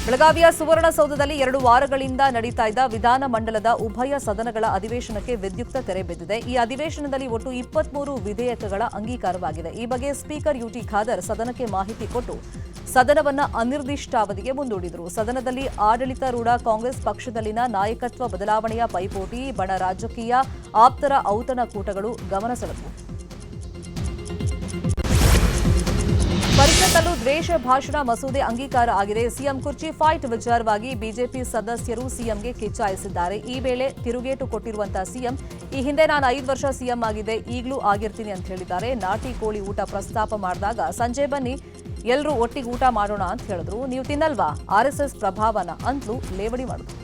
ಬೆಳಗಾವಿಯ ಸುವರ್ಣಸೌಧದಲ್ಲಿ 2 ವಾರಗಳಿಂದ ನಡೀತಾ ಇದ್ದ ವಿಧಾನಮಂಡಲದ ಉಭಯ ಸದನಗಳ ಅಧಿವೇಶನಕ್ಕೆ ವಿದ್ಯುಕ್ತ ತೆರೆ ಬಿದ್ದಿದೆ. ಈ ಅಧಿವೇಶನದಲ್ಲಿ ಒಟ್ಟು 23 ವಿಧೇಯಕಗಳ ಅಂಗೀಕಾರವಾಗಿದೆ. ಈ ಬಗ್ಗೆ ಸ್ಪೀಕರ್ ಯುಟಿ ಖಾದರ್ ಸದನಕ್ಕೆ ಮಾಹಿತಿ ಕೊಟ್ಟು ಸದನವನ್ನು ಅನಿರ್ದಿಷ್ಟಾವಧಿಗೆ ಮುಂದೂಡಿದರು. ಸದನದಲ್ಲಿ ಆಡಳಿತಾರೂಢ ಕಾಂಗ್ರೆಸ್ ಪಕ್ಷದಲ್ಲಿನ ನಾಯಕತ್ವ ಬದಲಾವಣೆಯ ಪೈಪೋಟಿ, ಬಣ ರಾಜಕೀಯ, ಆಪ್ತರ ಔತಣಕೂಟಗಳು ಗಮನ ಸೆಳೆದವು. ಪರಿಷತ್ತಲ್ಲೂ ದ್ವೇಷ ಭಾಷಣ ಮಸೂದೆ ಅಂಗೀಕಾರ ಆಗಿದೆ. ಸಿಎಂ ಕುರ್ಚಿ ಫೈಟ್ ವಿಚಾರವಾಗಿ ಬಿಜೆಪಿ ಸದಸ್ಯರು ಸಿಎಂಗೆ ಕಿಚ್ಚಾಯಿಸಿದ್ದಾರೆ. ಈ ವೇಳೆ ತಿರುಗೇಟು ಕೊಟ್ಟಿರುವಂತಹ ಸಿಎಂ, ಈ ಹಿಂದೆ ನಾನು 5 ವರ್ಷ ಸಿಎಂ ಆಗಿದೆ, ಈಗಲೂ ಆಗಿರ್ತೀನಿ ಅಂತ ಹೇಳಿದ್ದಾರೆ. ನಾಟಿ ಕೋಳಿ ಊಟ ಪ್ರಸ್ತಾಪ ಮಾಡಿದಾಗ ಸಂಜೆ ಬನ್ನಿ ಎಲ್ಲರೂ ಒಟ್ಟಿಗೆ ಊಟ ಮಾಡೋಣ ಅಂತ ಹೇಳಿದ್ರು. ನೀವು ತಿನ್ನಲ್ವಾ RSS ಪ್ರಭಾವನ ಅಂತಲೂ ಲೇವಡಿ ಮಾಡಿದ್ರು.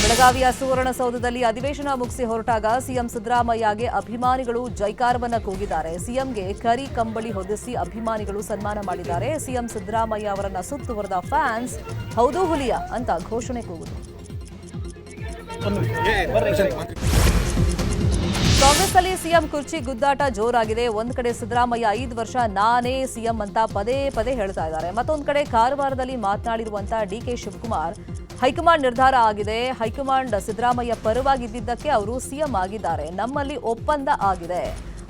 ಬೆಳಗಾವಿಯ ಸುವರ್ಣಸೌಧದಲ್ಲಿ ಅಧಿವೇಶನ ಮುಗಿಸಿ ಹೊರಟಾಗ ಸಿಎಂ ಸಿದ್ದರಾಮಯ್ಯಗೆ ಅಭಿಮಾನಿಗಳು ಜೈಕಾರವನ್ನ ಕೂಗಿದ್ದಾರೆ. ಸಿಎಂಗೆ ಕರಿ ಕಂಬಳಿ ಹೊದಿಸಿ ಅಭಿಮಾನಿಗಳು ಸನ್ಮಾನ ಮಾಡಿದ್ದಾರೆ. ಸಿಎಂ ಸಿದ್ದರಾಮಯ್ಯ ಅವರನ್ನ ಸುತ್ತುವರೆದ ಫ್ಯಾನ್ಸ್ ಹೌದು ಹುಲಿಯ ಅಂತ ಘೋಷಣೆ ಕೂಗಿದರು. ಕಾಂಗ್ರೆಸ್ನಲ್ಲಿ ಸಿಎಂ ಕುರ್ಚಿ ಗುದ್ದಾಟ ಜೋರಾಗಿದೆ. ಒಂದ್ ಕಡೆ ಸಿದ್ದರಾಮಯ್ಯ 5 ವರ್ಷ ನಾನೇ ಸಿಎಂ ಅಂತ ಪದೇ ಪದೇ ಹೇಳ್ತಾ ಇದ್ದಾರೆ. ಮತ್ತೊಂದ್ ಕಡೆ ಕಾರವಾರದಲ್ಲಿ ಮಾತನಾಡಿರುವಂತಹ ಡಿಕೆ ಶಿವಕುಮಾರ್, ಹೈಕಮಾಂಡ್ ನಿರ್ಧಾರ ಆಗಿದೆ, ಹೈಕಮಾಂಡ್ ಸಿದ್ದರಾಮಯ್ಯ ಪರವಾಗಿದ್ದಕ್ಕೆ ಅವರು ಸಿಎಂ ಆಗಿದ್ದಾರೆ, ನಮ್ಮಲ್ಲಿ ಒಪ್ಪಂದ ಆಗಿದೆ,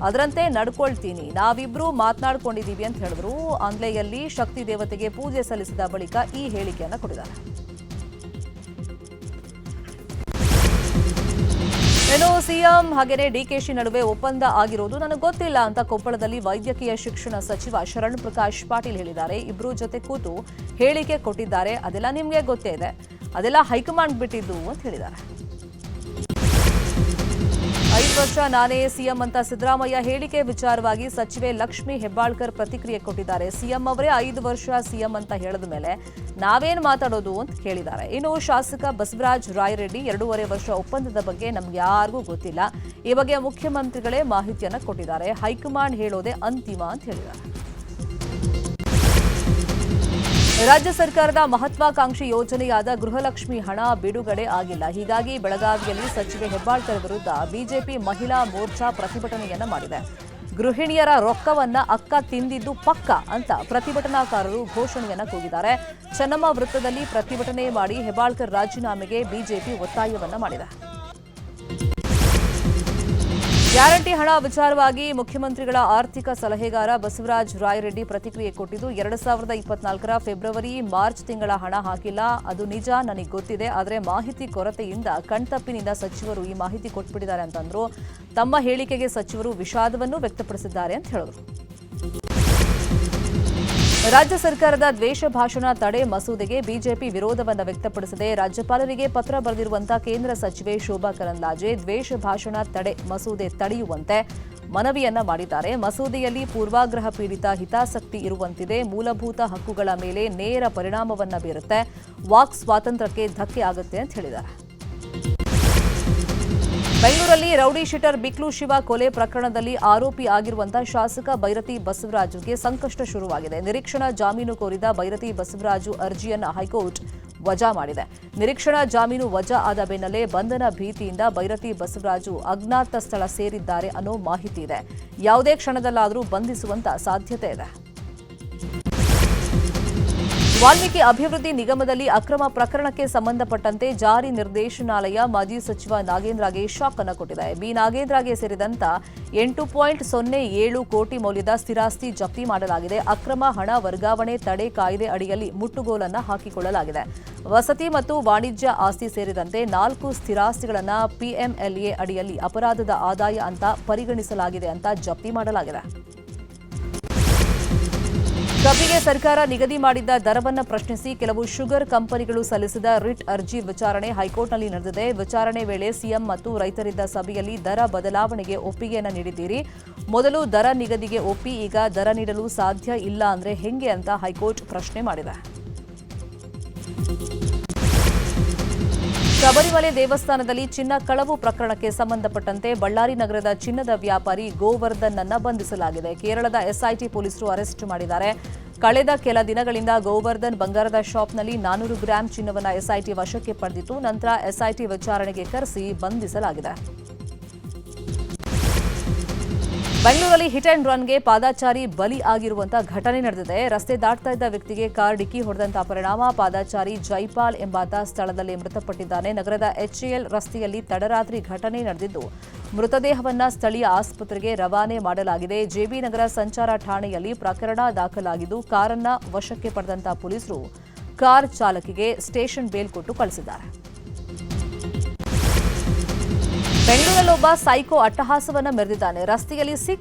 ಅದರಂತೆ ನಡ್ಕೊಳ್ತೀನಿ, ನಾವಿಬ್ರು ಮಾತನಾಡ್ಕೊಂಡಿದ್ದೀವಿ ಅಂತ ಹೇಳಿದ್ರು. ಆಂಗ್ಲೆಯಲ್ಲಿ ಶಕ್ತಿ ದೇವತೆಗೆ ಪೂಜೆ ಸಲ್ಲಿಸಿದ ಬಳಿಕ ಈ ಹೇಳಿಕೆಯನ್ನು ಕೊಟ್ಟಿದ್ದಾರೆ. ಏನೋ ಸಿಎಂ ಹಾಗೇನೆ ಡಿಕೆಶಿ ನಡುವೆ ಒಪ್ಪಂದ ಆಗಿರೋದು ನನಗೆ ಗೊತ್ತಿಲ್ಲ ಅಂತ ಕೊಪ್ಪಳದಲ್ಲಿ ವೈದ್ಯಕೀಯ ಶಿಕ್ಷಣ ಸಚಿವ ಶರಣ್ ಪ್ರಕಾಶ್ ಪಾಟೀಲ್ ಹೇಳಿದ್ದಾರೆ. ಇಬ್ರು ಜೊತೆ ಕೂತು ಹೇಳಿಕೆ ಕೊಟ್ಟಿದ್ದಾರೆ, ಅದೆಲ್ಲ ನಿಮ್ಗೆ ಗೊತ್ತೇ ಇದೆ, ಅದೆಲ್ಲ ಹೈಕಮಾಂಡ್ ಬಿಟ್ಟಿದ್ದು ಅಂತ ಹೇಳಿದ್ದಾರೆ. 5 ವರ್ಷ ನಾನೇ ಸಿಎಂ ಅಂತ ಸಿದ್ದರಾಮಯ್ಯ ಹೇಳಿಕೆ ವಿಚಾರವಾಗಿ ಸಚಿವೆ ಲಕ್ಷ್ಮೀ ಹೆಬ್ಬಾಳ್ಕರ್ ಪ್ರತಿಕ್ರಿಯೆ ಕೊಟ್ಟಿದ್ದಾರೆ. ಸಿಎಂ ಅವರೇ 5 ವರ್ಷ ಸಿಎಂ ಅಂತ ಹೇಳಿದ ಮೇಲೆ ನಾವೇನ್ ಮಾತಾಡೋದು ಅಂತ ಕೇಳಿದ್ದಾರೆ. ಇನ್ನು ಶಾಸಕ ಬಸವರಾಜ ರಾಯರೆಡ್ಡಿ 2.5 ವರ್ಷ ಒಪ್ಪಂದದ ಬಗ್ಗೆ ನಮ್ಗೆ ಯಾರಿಗೂ ಗೊತ್ತಿಲ್ಲ, ಈ ಬಗ್ಗೆ ಮುಖ್ಯಮಂತ್ರಿಗಳೇ ಮಾಹಿತಿಯನ್ನ ಕೊಟ್ಟಿದ್ದಾರೆ, ಹೈಕಮಾಂಡ್ ಹೇಳೋದೇ ಅಂತಿಮ ಅಂತ ಹೇಳಿದ್ದಾರೆ. ರಾಜ್ಯ ಸರ್ಕಾರದ ಮಹತ್ವಾಕಾಂಕ್ಷಿ ಯೋಜನೆಯಾದ ಗೃಹಲಕ್ಷ್ಮಿ ಹಣ ಬಿಡುಗಡೆ ಆಗಿಲ್ಲ. ಹೀಗಾಗಿ ಬೆಳಗಾವಿಯಲ್ಲಿ ಸಚಿವೆ ಹೆಬ್ಬಾಳ್ಕರ್ ವಿರುದ್ಧ ಬಿಜೆಪಿ ಮಹಿಳಾ ಮೋರ್ಚಾ ಪ್ರತಿಭಟನೆಯನ್ನ ಮಾಡಿದೆ. ಗೃಹಿಣಿಯರ ರೊಕ್ಕವನ್ನ ಅಕ್ಕ ತಿಂದಿದ್ದು ಪಕ್ಕ ಅಂತ ಪ್ರತಿಭಟನಾಕಾರರು ಘೋಷಣೆಯನ್ನ ಕೂಗಿದ್ದಾರೆ. ಚೆನ್ನಮ್ಮ ವೃತ್ತದಲ್ಲಿ ಪ್ರತಿಭಟನೆ ಮಾಡಿ ಹೆಬ್ಬಾಳ್ಕರ್ ರಾಜೀನಾಮೆಗೆ ಬಿಜೆಪಿ ಒತ್ತಾಯವನ್ನ ಮಾಡಿದೆ. ಗ್ಯಾರಂಟಿ ಹಣ ವಿಚಾರವಾಗಿ ಮುಖ್ಯಮಂತ್ರಿಗಳ ಆರ್ಥಿಕ ಸಲಹೆಗಾರ ಬಸವರಾಜ ರಾಯರೆಡ್ಡಿ ಪ್ರತಿಕ್ರಿಯೆ ಕೊಟ್ಟಿದ್ದು, 2024ರ ಫೆಬ್ರವರಿ ಮಾರ್ಚ್ ತಿಂಗಳ ಹಣ ಹಾಕಿಲ್ಲ, ಅದು ನಿಜ, ನನಗೆ ಗೊತ್ತಿದೆ, ಆದರೆ ಮಾಹಿತಿ ಕೊರತೆಯಿಂದ ಕಣ್ತಪ್ಪಿನಿಂದ ಸಚಿವರು ಈ ಮಾಹಿತಿ ಕೊಟ್ಬಿಟ್ಟಿದ್ದಾರೆ ಅಂತಂದ್ರು. ತಮ್ಮ ಹೇಳಿಕೆಗೆ ಸಚಿವರು ವಿಷಾದವನ್ನು ವ್ಯಕ್ತಪಡಿಸಿದ್ದಾರೆ ಅಂತ ಹೇಳಿದ್ರು. ರಾಜ್ಯ ಸರ್ಕಾರದ ದ್ವೇಷ ಭಾಷಣ ತಡೆ ಮಸೂದೆಗೆ ಬಿಜೆಪಿ ವಿರೋಧವನ್ನು ವ್ಯಕ್ತಪಡಿಸಿದೆ. ರಾಜ್ಯಪಾಲರಿಗೆ ಪತ್ರ ಬರೆದಿರುವಂತಹ ಕೇಂದ್ರ ಸಚಿವೆ ಶೋಭಾ ಕರಂದ್ಲಾಜೆ ದ್ವೇಷ ಭಾಷಣ ತಡೆ ಮಸೂದೆ ತಡೆಯುವಂತೆ ಮನವಿಯನ್ನ ಮಾಡಿದ್ದಾರೆ. ಮಸೂದೆಯಲ್ಲಿ ಪೂರ್ವಾಗ್ರಹ ಪೀಡಿತ ಹಿತಾಸಕ್ತಿ ಇರುವಂತಿದೆ, ಮೂಲಭೂತ ಹಕ್ಕುಗಳ ಮೇಲೆ ನೇರ ಪರಿಣಾಮವನ್ನ ಬೀರುತ್ತೆ, ವಾಕ್ ಸ್ವಾತಂತ್ರ್ಯಕ್ಕೆ ಧಕ್ಕೆ ಆಗುತ್ತೆ ಅಂತ ಹೇಳಿದ್ದಾರೆ. ಬೆಂಗಳೂರಲ್ಲಿ ರೌಡಿ ಶೀಟರ್ ಬಿಕ್ಲು ಶಿವ ಕೊಲೆ ಪ್ರಕರಣದಲ್ಲಿ ಆರೋಪಿ ಆಗಿರುವಂತಹ ಶಾಸಕ ಬೈರತಿ ಬಸವರಾಜುಗೆ ಸಂಕಷ್ಟ ಶುರುವಾಗಿದೆ. ನಿರೀಕ್ಷಣಾ ಜಾಮೀನು ಕೋರಿದ ಬೈರತಿ ಬಸವರಾಜು ಅರ್ಜಿಯನ್ನು ಹೈಕೋರ್ಟ್ ವಜಾ ಮಾಡಿದೆ. ನಿರೀಕ್ಷಣಾ ಜಾಮೀನು ವಜಾ ಆದ ಬೆನ್ನಲ್ಲೇ ಬಂಧನ ಭೀತಿಯಿಂದ ಬೈರತಿ ಬಸವರಾಜು ಅಜ್ಞಾತ ಸ್ಥಳ ಸೇರಿದ್ದಾರೆ ಅನ್ನೋ ಮಾಹಿತಿ ಇದೆ. ಯಾವುದೇ ಕ್ಷಣದಲ್ಲಾದರೂ ಬಂಧಿಸುವಂತ ಸಾಧ್ಯತೆ ಇದೆ. ವಾಲ್ಮೀಕಿ ಅಭಿವೃದ್ಧಿ ನಿಗಮದಲ್ಲಿ ಅಕ್ರಮ ಪ್ರಕರಣಕ್ಕೆ ಸಂಬಂಧಪಟ್ಟಂತೆ ಜಾರಿ ನಿರ್ದೇಶನಾಲಯ ಮಾಜಿ ಸಚಿವ ನಾಗೇಂದ್ರಗೆ ಶಾಕ್ ಅನ್ನು ಕೊಟ್ಟಿದೆ. ಬಿ ನಾಗೇಂದ್ರಗೆ ಸೇರಿದಂತ 8.07 ಕೋಟಿ ಮೌಲ್ಯದ ಸ್ಥಿರಾಸ್ತಿ ಜಪ್ತಿ ಮಾಡಲಾಗಿದೆ. ಅಕ್ರಮ ಹಣ ವರ್ಗಾವಣೆ ತಡೆ ಕಾಯ್ದೆ ಅಡಿಯಲ್ಲಿ ಮುಟ್ಟುಗೋಲನ್ನು ಹಾಕಿಕೊಳ್ಳಲಾಗಿದೆ. ವಸತಿ ಮತ್ತು ವಾಣಿಜ್ಯ ಆಸ್ತಿ ಸೇರಿದಂತೆ 4 ಸ್ಥಿರಾಸ್ತಿಗಳನ್ನು PMLA ಅಡಿಯಲ್ಲಿ ಅಪರಾಧದ ಆದಾಯ ಅಂತ ಪರಿಗಣಿಸಲಾಗಿದೆ ಅಂತ ಜಪ್ತಿ ಮಾಡಲಾಗಿದೆ. ಕಬ್ಬಿಗೆ ಸರ್ಕಾರ ನಿಗದಿ ಮಾಡಿದ್ದ ದರವನ್ನು ಪ್ರಶ್ನಿಸಿ ಕೆಲವು ಶುಗರ್ ಕಂಪನಿಗಳು ಸಲ್ಲಿಸಿದ ರಿಟ್ ಅರ್ಜಿ ವಿಚಾರಣೆ ಹೈಕೋರ್ಟ್ನಲ್ಲಿ ನಡೆದಿದೆ. ವಿಚಾರಣೆ ವೇಳೆ ಸಿಎಂ ಮತ್ತು ರೈತರಿದ್ದ ಸಭೆಯಲ್ಲಿ ದರ ಬದಲಾವಣೆಗೆ ಒಪ್ಪಿಗೆಯನ್ನು ನೀಡಿದ್ದೀರಿ, ಮೊದಲು ದರ ನಿಗದಿಗೆ ಒಪ್ಪಿ ಈಗ ದರ ನೀಡಲು ಸಾಧ್ಯ ಇಲ್ಲ ಅಂದ್ರೆ ಹೆಂಗೆ ಅಂತ ಹೈಕೋರ್ಟ್ ಪ್ರಶ್ನೆ ಮಾಡಿದೆ. ಶಬರಿಮಲೆ ದೇವಸ್ಥಾನದಲ್ಲಿ ಚಿನ್ನ ಕಳವು ಪ್ರಕರಣಕ್ಕೆ ಸಂಬಂಧಪಟ್ಟಂತೆ ಬಳ್ಳಾರಿ ನಗರದ ಚಿನ್ನದ ವ್ಯಾಪಾರಿ ಗೋವರ್ಧನ್ ಅನ್ನು ಬಂಧಿಸಲಾಗಿದೆ. ಕೇರಳದ ಎಸ್ಐಟಿ ಪೊಲೀಸರು ಅರೆಸ್ಟ್ ಮಾಡಿದ್ದಾರೆ. ಕಳೆದ ಕೆಲ ದಿನಗಳಿಂದ ಗೋವರ್ಧನ್ ಬಂಗಾರದ ಶಾಪ್ನಲ್ಲಿ 400 ಗ್ರಾಂ ಚಿನ್ನವನ್ನು ಎಸ್ಐಟಿ ವಶಕ್ಕೆ ಪಡೆದಿತ್ತು. ನಂತರ ಎಸ್ಐಟಿ ವಿಚಾರಣೆಗೆ ಕರೆಸಿ ಬಂಧಿಸಲಾಗಿದೆ. ಬೆಂಗಳೂರಲ್ಲಿ ಹಿಟ್ ಅಂಡ್ ರನ್ಗೆ ಪಾದಾಚಾರಿ ಬಲಿ ಆಗಿರುವಂತಹ ಘಟನೆ ನಡೆದಿದೆ. ರಸ್ತೆ ದಾಟ್ತಾ ಇದ್ದ ವ್ಯಕ್ತಿಗೆ ಕಾರ್ ಡಿಕ್ಕಿ ಹೊಡೆದಂತಹ ಪರಿಣಾಮ ಪಾದಾಚಾರಿ ಜೈಪಾಲ್ ಎಂಬಾತ ಸ್ಥಳದಲ್ಲಿ ಮೃತಪಟ್ಟಿದ್ದಾನೆ. ನಗರದ ಎಚ್ಎಎಲ್ ರಸ್ತೆಯಲ್ಲಿ ತಡರಾತ್ರಿ ಘಟನೆ ನಡೆದಿದ್ದು ಮೃತದೇಹವನ್ನ ಸ್ಥಳೀಯ ಆಸ್ಪತ್ರೆಗೆ ರವಾನೆ ಮಾಡಲಾಗಿದೆ. ಜೆಬಿ ನಗರ ಸಂಚಾರ ಠಾಣೆಯಲ್ಲಿ ಪ್ರಕರಣ ದಾಖಲಾಗಿದ್ದು ಕಾರನ್ನ ವಶಕ್ಕೆ ಪಡೆದಂತಹ ಪೊಲೀಸರು ಕಾರ್ ಚಾಲಕಿಗೆ ಸ್ಟೇಷನ್ ಬೇಲ್ ಕೊಟ್ಟು ಕಳಿಸಿದ್ದಾರೆ. ಬೆಂಗಳೂರಲ್ಲೊಬ್ಬ ಸೈಕೋ ಅಟ್ಟಹಾಸವನ್ನ ಮೆರೆದಿದ್ದಾನೆ. ರಸ್ತೆಯಲ್ಲಿ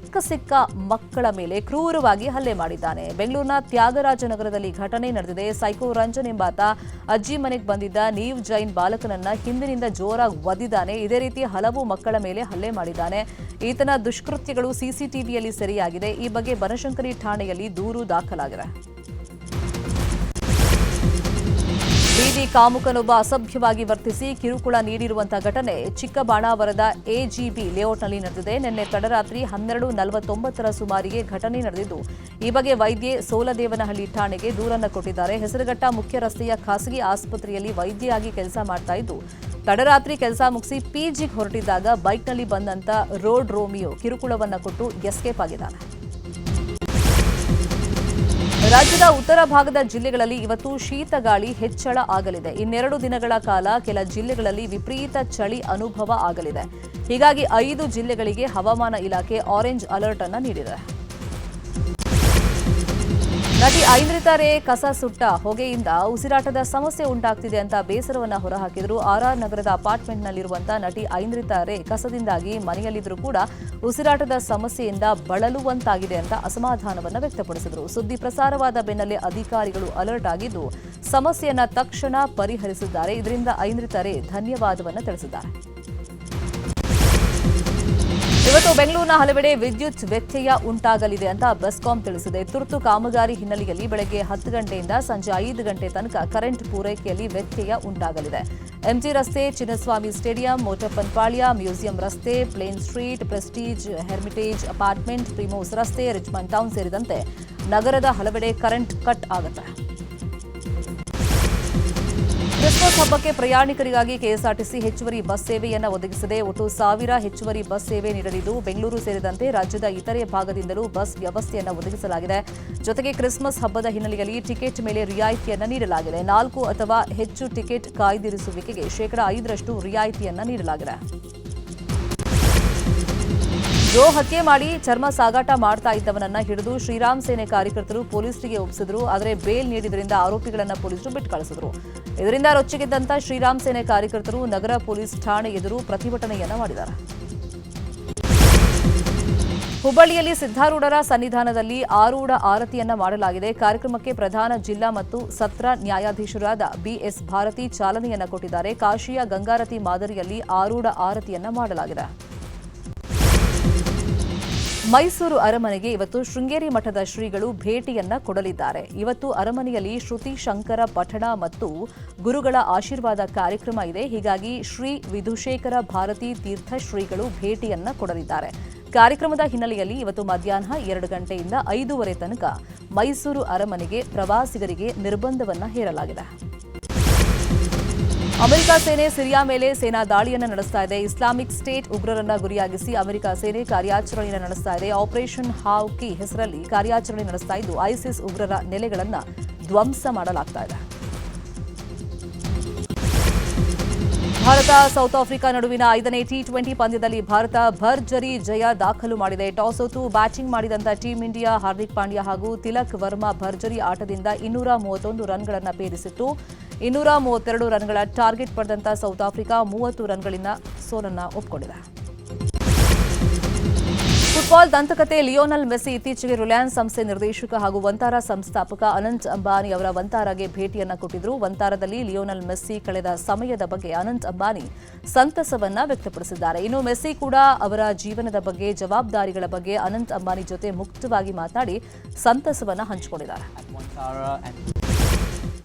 ಸಿಕ್ಕ ಮಕ್ಕಳ ಮೇಲೆ ಕ್ರೂರವಾಗಿ ಹಲ್ಲೆ ಮಾಡಿದ್ದಾನೆ. ಬೆಂಗಳೂರಿನ ತ್ಯಾಗರಾಜನಗರದಲ್ಲಿ ಘಟನೆ ನಡೆದಿದೆ. ಸೈಕೋ ರಂಜನ್ ಎಂಬಾತ ಅಜ್ಜಿ ಮನೆಗೆ ಬಂದಿದ್ದ ನೀವ್ ಜೈನ್ ಬಾಲಕನನ್ನ ಹಿಂದಿನಿಂದ ಜೋರಾಗಿ ಒದ್ದಿದ್ದಾನೆ. ಇದೇ ರೀತಿ ಹಲವು ಮಕ್ಕಳ ಮೇಲೆ ಹಲ್ಲೆ ಮಾಡಿದ್ದಾನೆ. ಈತನ ದುಷ್ಕೃತ್ಯಗಳು ಸಿಸಿಟಿವಿಯಲ್ಲಿ ಸೆರೆಯಾಗಿದೆ. ಈ ಬಗ್ಗೆ ಬನಶಂಕರಿ ಠಾಣೆಯಲ್ಲಿ ದೂರು ದಾಖಲಾಗಿದೆ. ಬೀದಿ ಕಾಮುಕನೊಬ್ಬ ಅಸಭ್ಯವಾಗಿ ವರ್ತಿಸಿ ಕಿರುಕುಳ ನೀಡಿರುವಂತಹ ಘಟನೆ ಚಿಕ್ಕಬಾಣಾವರದ ಎಜಿಬಿ ಲೇಔಟ್ನಲ್ಲಿ ನಡೆದಿದೆ. ನಿನ್ನೆ ತಡರಾತ್ರಿ 12:49 ಸುಮಾರಿಗೆ ಘಟನೆ ನಡೆದಿದ್ದು ಈ ಬಗ್ಗೆ ವೈದ್ಯೆ ಸೋಲದೇವನಹಳ್ಳಿ ಠಾಣೆಗೆ ದೂರನ್ನು ಕೊಟ್ಟಿದ್ದಾರೆ. ಹೆಸರುಘಟ್ಟ ಮುಖ್ಯ ರಸ್ತೆಯ ಖಾಸಗಿ ಆಸ್ಪತ್ರೆಯಲ್ಲಿ ವೈದ್ಯೆಯಾಗಿ ಕೆಲಸ ಮಾಡ್ತಾ ಇದ್ದು ತಡರಾತ್ರಿ ಕೆಲಸ ಮುಗಿಸಿ ಪಿಜಿಗೆ ಹೊರಟಿದ್ದಾಗ ಬೈಕ್ನಲ್ಲಿ ಬಂದಂತ ರೋಡ್ ರೋಮಿಯೋ ಕಿರುಕುಳವನ್ನ ಕೊಟ್ಟು ಎಸ್ಕೇಪ್ ಆಗಿದ್ದಾನೆ. ರಾಜ್ಯದ ಉತ್ತರ ಭಾಗದ ಜಿಲ್ಲೆಗಳಲ್ಲಿ ಇವತ್ತು ಶೀತಗಾಳಿ ಹೆಚ್ಚಳ ಆಗಲಿದೆ. ಇನ್ನೆರಡು ದಿನಗಳ ಕಾಲ ಕೆಲ ಜಿಲ್ಲೆಗಳಲ್ಲಿ ವಿಪರೀತ ಚಳಿ ಅನುಭವ ಆಗಲಿದೆ. ಹೀಗಾಗಿ 5 ಜಿಲ್ಲೆಗಳಿಗೆ ಹವಾಮಾನ ಇಲಾಖೆ ಆರೆಂಜ್ ಅಲರ್ಟ್ ಅನ್ನು ನೀಡಿದೆ. ನಟಿ ಐಂದ್ರಿತಾ ರೇ ಕಸ ಸುಟ್ಟ ಹೊಗೆಯಿಂದ ಉಸಿರಾಟದ ಸಮಸ್ಯೆ ಉಂಟಾಗ್ತಿದೆ ಅಂತ ಬೇಸರವನ್ನ ಹೊರಹಾಕಿದರು. ಆರ್ಆರ್ ನಗರದ ಅಪಾರ್ಟ್ಮೆಂಟ್ನಲ್ಲಿರುವಂತಹ ನಟಿ ಐಂದ್ರಿತಾ ರೇ ಕಸದಿಂದಾಗಿ ಮನೆಯಲ್ಲಿದ್ದರೂ ಕೂಡ ಉಸಿರಾಟದ ಸಮಸ್ಯೆಯಿಂದ ಬಳಲುವಂತಾಗಿದೆ ಅಂತ ಅಸಮಾಧಾನವನ್ನ ವ್ಯಕ್ತಪಡಿಸಿದರು. ಸುದ್ದಿ ಪ್ರಸಾರವಾದ ಬೆನ್ನಲ್ಲೇ ಅಧಿಕಾರಿಗಳು ಅಲರ್ಟ್ ಆಗಿದ್ದು ಸಮಸ್ಯೆಯನ್ನ ತಕ್ಷಣ ಪರಿಹರಿಸಿದ್ದಾರೆ. ಇದರಿಂದ ಐಂದ್ರಿತಾ ರೇ ಧನ್ಯವಾದವನ್ನ ತಿಳಿಸಿದ್ದಾರೆ. ಇವತ್ತು ಬೆಂಗಳೂರಿನ ಹಲವೆಡೆ ವಿದ್ಯುತ್ ವ್ಯತ್ಯಯ ಉಂಟಾಗಲಿದೆ ಅಂತ ಬೆಸ್ಕಾಂ ತಿಳಿಸಿದೆ. ತುರ್ತು ಕಾಮಗಾರಿ ಹಿನ್ನೆಲೆಯಲ್ಲಿ ಬೆಳಗ್ಗೆ 10 ಗಂಟೆಯಿಂದ ಸಂಜೆ 5 ಗಂಟೆ ತನಕ ಕರೆಂಟ್ ಪೂರೈಕೆಯಲ್ಲಿ ವ್ಯತ್ಯಯ ಉಂಟಾಗಲಿದೆ. ಎಂಜಿ ರಸ್ತೆ, ಚಿನ್ನಸ್ವಾಮಿ ಸ್ಟೇಡಿಯಂ, ಮೋಟಪ್ಪನ್ ಪಾಳ್ಯ, ಮ್ಯೂಸಿಯಂ ರಸ್ತೆ, ಪ್ಲೇನ್ ಸ್ಟ್ರೀಟ್, ಪ್ರೆಸ್ಟೀಜ್, ಹೆರ್ಮಿಟೇಜ್ ಅಪಾರ್ಟ್ಮೆಂಟ್, ಪ್ರಿಮೋಸ್ ರಸ್ತೆ, ರಿಚ್ಮಂಡ್ ಟೌನ್ ಸೇರಿದಂತೆ ನಗರದ ಹಲವೆಡೆ ಕರೆಂಟ್ ಕಟ್ ಆಗುತ್ತೆ. ಕ್ರಿಸ್ಮಸ್ ಹಬ್ಬಕ್ಕೆ ಪ್ರಯಾಣಿಕರಿಗಾಗಿ ಕೆಎಸ್ಆರ್ಟಿಸಿ ಹೆಚ್ಚುವರಿ ಬಸ್ ಸೇವೆಯನ್ನು ಒದಗಿಸಿದೆ. ಒಟ್ಟು 1000 ಹೆಚ್ಚುವರಿ ಬಸ್ ಸೇವೆ ನೀಡಲಿದ್ದು ಬೆಂಗಳೂರು ಸೇರಿದಂತೆ ರಾಜ್ಯದ ಇತರೆ ಭಾಗದಿಂದಲೂ ಬಸ್ ವ್ಯವಸ್ಥೆಯನ್ನು ಒದಗಿಸಲಾಗಿದೆ. ಜೊತೆಗೆ ಕ್ರಿಸ್ಮಸ್ ಹಬ್ಬದ ಹಿನ್ನೆಲೆಯಲ್ಲಿ ಟಿಕೆಟ್ ಮೇಲೆ ರಿಯಾಯಿತಿಯನ್ನು ನೀಡಲಾಗಿದೆ. 4 ಅಥವಾ ಹೆಚ್ಚು ಟಿಕೆಟ್ ಕಾಯ್ದಿರಿಸುವಿಕೆಗೆ 5% ರಿಯಾಯಿತಿಯನ್ನು ನೀಡಲಾಗಿದೆ. ಗೋ ಹತ್ಯೆ ಮಾಡಿ ಚರ್ಮ ಸಾಗಾಟ ಮಾಡ್ತಾ ಇದ್ದವನನ್ನ ಹಿಡಿದು ಶ್ರೀರಾಮ್ ಸೇನೆ ಕಾರ್ಯಕರ್ತರು ಪೊಲೀಸರಿಗೆ ಒಪ್ಪಿಸಿದ್ರು. ಆದರೆ ಬೇಲ್ ನೀಡಿದ್ರಿಂದ ಆರೋಪಿಗಳನ್ನ ಪೊಲೀಸರು ಬಿಟ್ಟು ಕಳಿಸಿದ್ರು. ಇದರಿಂದ ರೊಚ್ಚಿಗೆದ್ದಂತ ಶ್ರೀರಾಮ್ ಸೇನೆ ಕಾರ್ಯಕರ್ತರು ನಗರ ಪೊಲೀಸ್ ಠಾಣೆ ಎದುರು ಪ್ರತಿಭಟನೆಯನ್ನ ಮಾಡಿದ್ದಾರೆ. ಹುಬ್ಬಳ್ಳಿಯಲ್ಲಿ ಸಿದ್ದಾರೂಢರ ಸನ್ನಿಧಾನದಲ್ಲಿ ಆರೂಢ ಆರತಿಯನ್ನ ಮಾಡಲಾಗಿದೆ. ಕಾರ್ಯಕ್ರಮಕ್ಕೆ ಪ್ರಧಾನ ಜಿಲ್ಲಾ ಮತ್ತು ಸತ್ರ ನ್ಯಾಯಾಧೀಶರಾದ ಬಿಎಸ್ ಭಾರತಿ ಚಾಲನೆಯನ್ನ ಕೊಟ್ಟಿದ್ದಾರೆ. ಕಾಶಿಯ ಗಂಗಾರತಿ ಮಾದರಿಯಲ್ಲಿ ಆರೂಢ ಆರತಿಯನ್ನ ಮಾಡಲಾಗಿದೆ. ಮೈಸೂರು ಅರಮನೆಗೆ ಇವತ್ತು ಶೃಂಗೇರಿ ಮಠದ ಶ್ರೀಗಳು ಭೇಟಿಯನ್ನ ಕೊಡಲಿದ್ದಾರೆ. ಇವತ್ತು ಅರಮನೆಯಲ್ಲಿ ಶ್ರುತಿ ಶಂಕರ ಪಠಣ ಮತ್ತು ಗುರುಗಳ ಆಶೀರ್ವಾದ ಕಾರ್ಯಕ್ರಮ ಇದೆ. ಹೀಗಾಗಿ ಶ್ರೀ ವಿಧುಶೇಖರ ಭಾರತಿ ತೀರ್ಥ ಶ್ರೀಗಳು ಭೇಟಿಯನ್ನ ಕೊಡಲಿದ್ದಾರೆ. ಕಾರ್ಯಕ್ರಮದ ಹಿನ್ನೆಲೆಯಲ್ಲಿ ಇವತ್ತು ಮಧ್ಯಾಹ್ನ 2 ಗಂಟೆಯಿಂದ 5:30 ತನಕ ಮೈಸೂರು ಅರಮನೆಗೆ ಪ್ರವಾಸಿಗರಿಗೆ ನಿರ್ಬಂಧವನ್ನ ಹೇರಲಾಗಿದೆ. ಅಮೆರಿಕ ಸೇನೆ ಸಿರಿಯಾ ಮೇಲೆ ಸೇನಾ ದಾಳಿಯನ್ನು ನಡೆಸ್ತಾ ಇದೆ. ಇಸ್ಲಾಮಿಕ್ ಸ್ಟೇಟ್ ಉಗ್ರರನ್ನ ಗುರಿಯಾಗಿಸಿ ಅಮೆರಿಕ ಸೇನೆ ಕಾರ್ಯಾಚರಣೆಯನ್ನು ನಡೆಸ್ತಾ ಇದೆ. ಆಪರೇಷನ್ ಹಾವ್ಕಿ ಹೆಸರಲ್ಲಿ ಕಾರ್ಯಾಚರಣೆ ನಡೆಸ್ತಾ ಇದ್ದು ಐಸಿಸ್ ಉಗ್ರರ ನೆಲೆಗಳನ್ನು ಧ್ವಂಸ ಮಾಡಲಾಗ್ತಾ ಇದೆ. ಭಾರತ ಸೌತ್ ಆಫ್ರಿಕಾ ನಡುವಿನ 5ನೇ ಟಿ20 ಪಂದ್ಯದಲ್ಲಿ ಭಾರತ ಭರ್ಜರಿ ಜಯ ದಾಖಲು ಮಾಡಿದೆ. ಟಾಸ್ ಸೋತು ಬ್ಯಾಟಿಂಗ್ ಮಾಡಿದಂತ ಟೀಂ ಇಂಡಿಯಾ ಹಾರ್ದಿಕ್ ಪಾಂಡ್ಯ ಹಾಗೂ ತಿಲಕ್ ವರ್ಮಾ ಭರ್ಜರಿ ಆಟದಿಂದ 231 ರನ್ಗಳನ್ನು ಪೇರಿಸಿತ್ತು. 232 ರನ್ಗಳ ಟಾರ್ಗೆಟ್ ಪಡೆದಂತ ಸೌತ್ ಆಫ್ರಿಕಾ 30 ರನ್ಗಳಿಂದ ಸೋಲನ್ನ ಒಪ್ಪಿಕೊಂಡಿದೆ. ಫುಟ್ಬಾಲ್ ದಂತಕತೆ ಲಿಯೋನಲ್ ಮೆಸ್ಸಿ ಇತ್ತೀಚೆಗೆ ರಿಲಯನ್ಸ್ ಸಂಸ್ಥೆ ನಿರ್ದೇಶಕ ಹಾಗೂ ವಂತಾರಾ ಸಂಸ್ಥಾಪಕ ಅನಂತ್ ಅಂಬಾನಿ ಅವರ ವಂತಾರಾಗೆ ಭೇಟಿಯನ್ನ ಕೊಟ್ಟಿದ್ರು. ವಂತಾರದಲ್ಲಿ ಲಿಯೋನಲ್ ಮೆಸ್ಸಿ ಕಳೆದ ಸಮಯದ ಬಗ್ಗೆ ಅನಂತ್ ಅಂಬಾನಿ ಸಂತಸವನ್ನ ವ್ಯಕ್ತಪಡಿಸಿದ್ದಾರೆ. ಇನ್ನು ಮೆಸ್ಸಿ ಕೂಡ ಅವರ ಜೀವನದ ಬಗ್ಗೆ, ಜವಾಬ್ದಾರಿಗಳ ಬಗ್ಗೆ ಅನಂತ್ ಅಂಬಾನಿ ಜೊತೆ ಮುಕ್ತವಾಗಿ ಮಾತನಾಡಿ ಸಂತಸವನ್ನ ಹಂಚಿಕೊಂಡಿದ್ದಾರೆ.